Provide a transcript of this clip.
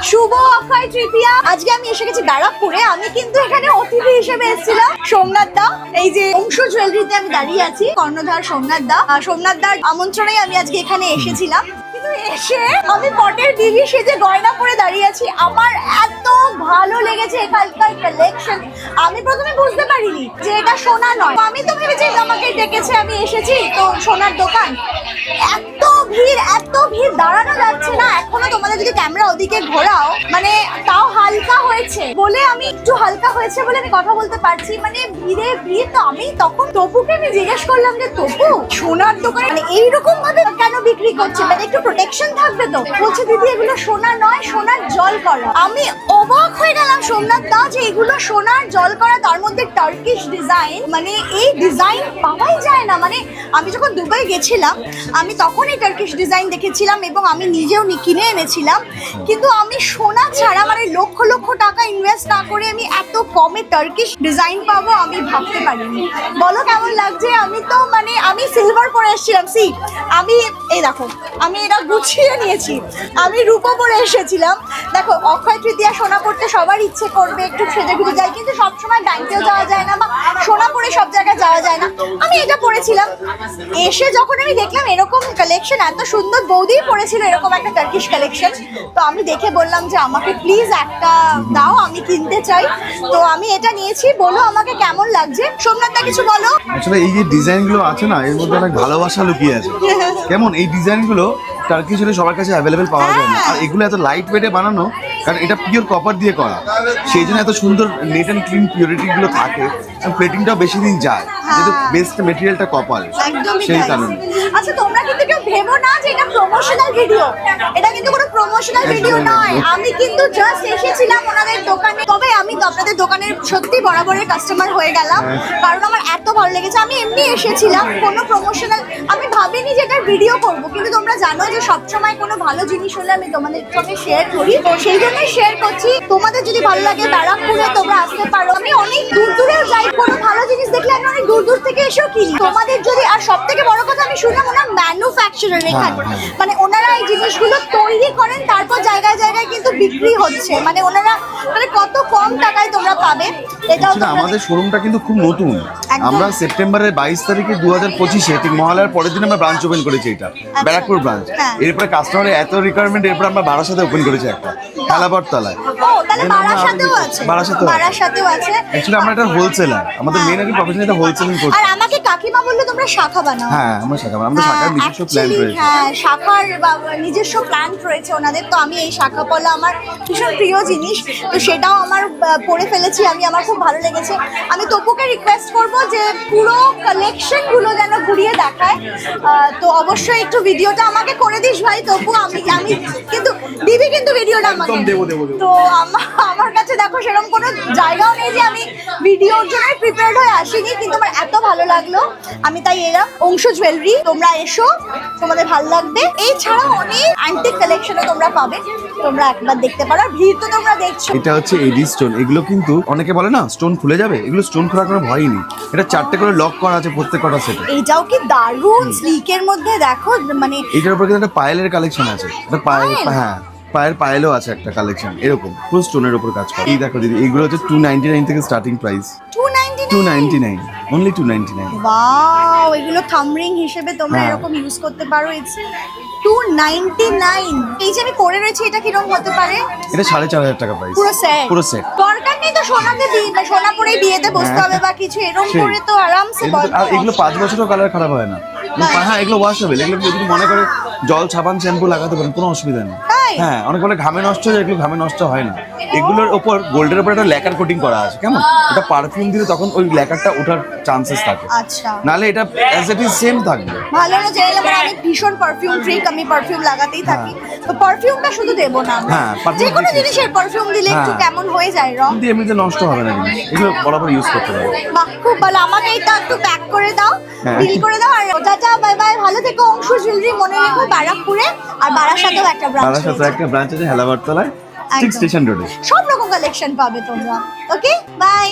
শুভ অক্ষয় তৃতীয়া। আজকে আমি এসে গেছি ব্যারাকপুরে। আমি কিন্তু এখানে অতিথি হিসেবে এসেছিলাম। সোমনাথ দা, এই যে অংশ জুয়েলারিতে আমি দাঁড়িয়ে আছি, কর্ণধার সোমনাথ দা। সোমনাথ দার আমন্ত্রণেই আমি আজকে এখানে এসেছিলাম। কিন্তু এসে আমি পটের বিবি সেজে গয়না পরে দাঁড়িয়ে আছি। আমার এত ভালো লেগেছে এখানকার কালেকশন। আমি প্রথমে বুঝতে পারিনি যে এটা সোনা নয়। আমি তো ভেবেছি আমাকে ডেকেছে, আমি এসেছি তো সোনার দোকান। এত ভিড় দাঁড়ানো যাচ্ছে না। এখনো তোমাদের যদি ক্যামেরা ওদিকে ঘোরাও, মানে তাও হালকা হয়েছে বলে আমি একটু হালকা হয়েছে বলে আমি কথা বলতে পারছি। মানে ভিড় তো আমি তখন তপুকে আমি জিজ্ঞেস করলাম যে তপু, সোনার দোকানে মানে এইরকম ভাবে কেন বিক্রি করছে, মানে একটু প্রোটেকশন থাকবে তো? বলছে দিদি এগুলো সোনা নয়, সোনার জল করা। আমি অবাক হয়ে গেলাম সোমনাথ দা যে এগুলো সোনার জল করা, তার মধ্যে টার্কিশ ডিজাইন। মানে এই ডিজাইন পাওয়াই যায় না। মানে আমি যখন দুবাই গেছিলাম আমি তখন এই টার্কিশ ডিজাইন দেখেছিলাম এবং আমি নিজেও কিনে এনেছিলাম। কিন্তু আমি সোনা ছাড়া মানে লক্ষ লক্ষ টাকা ইনভেস্ট না করে আমি এত কমে টার্কিশ ডিজাইন পাবো আমি ভাবতে পারিনি। বলো কেমন লাগছে? আমি তো মানে আমি সিলভার পরে এসেছিলাম। আমি এই দেখো, আমি এটা গুছিয়ে নিয়েছি। আমি রূপো পরে এসেছিলাম। দেখো, অক্ষয় তৃতীয়া সোনা পড়তে সবার ইচ্ছে করবে, একটু সেজে গুজে যায়, কিন্তু সবসময় ব্যাংকেও যাওয়া যায় না বা সোনা পরে সব জায়গায় যাওয়া যায় না। আমি এটা পরেছিলাম। এসে যখন আমি দেখলাম এরকম কালেকশন, এত সুন্দর বৌদি পরেছিল এরকম একটা টার্কিশ কালেকশন, তো আমি দেখে বললাম যে আমাকে প্লিজ একটা দাও, আমি কিনতে চাই। তো আমি এটা নিয়েছি। বলো আমাকে কেমন লাগছে? সোমনাথ দা কিছু বলো। আসলে এই যে ডিজাইনগুলো আছে না, এর মধ্যে অনেক ভালোবাসা লুকিয়ে আছে। কেমন এই ডিজাইনগুলো টার্কিশ হলে সবার কাছে অ্যাভেলেবেল পাওয়া যায় না। আর এগুলো এত লাইট ওয়েটে বানানো, কারণ এটা পিওর কপার দিয়ে করা, সেই জন্য এত সুন্দর নেট অ্যান্ড ক্লিন পিউরিটিগুলো থাকে। প্লেটিংটাও বেশি দিন যায়, যেহেতু বেস্ট মেটেরিয়ালটা কপার, সেই কারণে। আচ্ছা, তোমরা কিন্তু কেউ ভেবো না যে এটা প্রমোশনাল ভিডিও। এটা কিন্তু কোনো প্রমোশনাল ভিডিও নয়। আমি কিন্তু জাস্ট এসেছিলাম ওনাদের দোকানে। তবে আমি আপনাদের দোকানের সত্যি বরাবরের কাস্টমার হয়ে গেলাম, কারণ আমার এত ভালো লেগেছে। আমি এমনি এসেছিলাম, কোনো প্রমোশনাল আমি ভাবিনি যে এটার ভিডিও করব। কিন্তু তোমরা জানো যে সবসময় কোনো ভালো জিনিস হলে আমি তোমাদের সঙ্গে শেয়ার করি, তো সেই জন্যই শেয়ার করছি। তোমাদের যদি ভালো লাগে ব্যারাকপুরে তোমরা আসতে পারো। আমি অনেক দূর দূরেও যাই, কোনো ভালো জিনিস দেখলে আমি অনেক দূর দূর থেকে এসেও কিনি। তোমাদের যদি, আর সব থেকে বড় কথা আমি শুনলাম ওনার ম্যানুফ্যাকচারার এখানে, মানে ওনারা এই জিনিসগুলো তৈরি করেন, তারপর জায়গায় জায়গায় কিন্তু বিক্রি হচ্ছে। মানে ওনারা মানে কত কম টাকায় তোমরা পাবে। এটাও আমাদের শোরুমটা কিন্তু খুব নতুন। আমরা সেপ্টেম্বরের 22 তারিখে 2025-এ ঠিক মহালয়ার পরের দিন আমরা ব্রাঞ্চ ওপেন করেছি, এটা ব্যারাকপুর ব্রাঞ্চ। এরপরে কাস্টমারের এত রিকোয়ারমেন্ট, এরপর আমরা বারাসাতে ওপেন করেছি একটা, হেলাবরতলায়। বারাসাতেও আছে। অ্যাকচুয়ালি আমরা একটা হোলসেলার, আমাদের মেন আর প্রফেশন এটা হোলসেলিং করতে। আর আমাকে কাকিমা বললো তোমরা শাখা বানাও। হ্যাঁ, আমরা শাখা বানাই। আমাদের শাখার নিজস্ব প্ল্যান রয়েছে। হ্যাঁ, শাখার নিজস্ব প্ল্যান রয়েছে ওনাদের। তো আমি এই শাখা পলা আমার ভীষণ প্রিয় জিনিস, তো সেটাও আমার পরে ফেলেছি আমি। আমার খুব ভালো লেগেছে। আমি তপুকে রিকোয়েস্ট করব যে পুরো কালেকশনগুলো যেন ঘুরিয়ে দেখায়। তো অবশ্যই একটু ভিডিওটা আমাকে করে দিস ভাই তপু। আমি কিন্তু দিবি কিন্তু ভিডিওটা আমাকে। তো আমার কাছে দেখো সেরকম কোনো জায়গাও নেই যে আমি ভিডিওর জন্য প্রিপেয়ার্ড হয়ে আসিনি, কিন্তু আমার এত ভালো লাগলো আমি তাই এলাম। অংশ জুয়েলারি, তোমরা এসো, তোমাদের ভালো লাগবে। এই ছাড়াও অনেক অ্যান্টিক কালেকশনও তোমরা পাবে, তোমরা একবার দেখতে পারো। ভিড় তো তোমরা দেখছো। এটা হচ্ছে এডি স্টোন। এগুলো কিন্তু অনেকে বলে না স্টোন খুলে যাবে, এগুলো স্টোন খোলার কোনো ভয়ই নেই। এটা 4টে করে লক করা আছে প্রত্যেকটা সেটে। এটাও কি দারুণ স্লিকের মধ্যে, দেখো মানে এটার উপর কিন্তু একটা পায়েলের কালেকশন আছে। এটা হ্যাঁ, পায়ের পায়েলও আছে একটা কালেকশন, এরকম পুরো স্টোনের উপর কাজ করা। এই দেখো দিদি, এগুলো হচ্ছে 299 থেকে স্টার্টিং প্রাইস। 299 অনলি 299। ওয়াও, এগুলো থাম্ব রিং হিসেবে তোমরা এরকম ইউজ করতে পারো। ইটস 299। এই যে আমি পরে রয়েছে, এটা কিরকম হতে পারে? এটা 4,500 টাকা প্রাইস। পুরো সেট। দরকার নেই তো সোনাতে সোনা পরেই বিয়েতে বসতে হবে বা কিছু, এরকম করে তো আরামসে। আর এগুলো 5 বছরও কালার খারাপ হয় না। হ্যাঁ, এগুলো ওয়াশেবল। এগুলো যদি মনে করে জল, সাবান, শ্যাম্পু লাগাতে পারেন, কোনো অসুবিধা নেই। হ্যাঁ, অনেক বলে ঘামে নষ্ট হয়ে যায়, এগুলো ঘামে নষ্ট হয় না। এগুলোর ওপর গোল্ডের উপর একটা ল্যাকার কোটিং করা আছে। কেমন এটা পারফিউম দিলে তখন ওই ল্যাকারটা ওঠার চান্সেস থাকে। আচ্ছা, নালে এটা অ্যাজ ইট ইজ সেম থাকবে। ভালো না জেনে, মানে আমি ভীষণ পারফিউম ফ্রিক, আমি পারফিউম লাগাতেই থাকি। তো পারফিউমটা শুধু দেবো না, যে কোনো জিনিসের পারফিউম দিলে একটু কেমন হয়ে যায়, রং কিন্তু এমনিতে নষ্ট হবে না জিনিস। এগুলো বরাবর ইউজ করতে পারবে। বাহ, খুব ভালো। আমাকে এটা একটু প্যাক করে দাও, বিল করে দাও। আর টাটা, বাই বাই, ভালো থেকো। অংশ জুয়েলারি মনে রেখো ব্যারাকপুরে, আর বারাসাতেও একটা ব্রাঞ্চ আছে হেলাবরতলায়, ঠিক স্টেশন রোডে। সব রকম কালেকশন পাবে তোমরা। ওকে, বাই।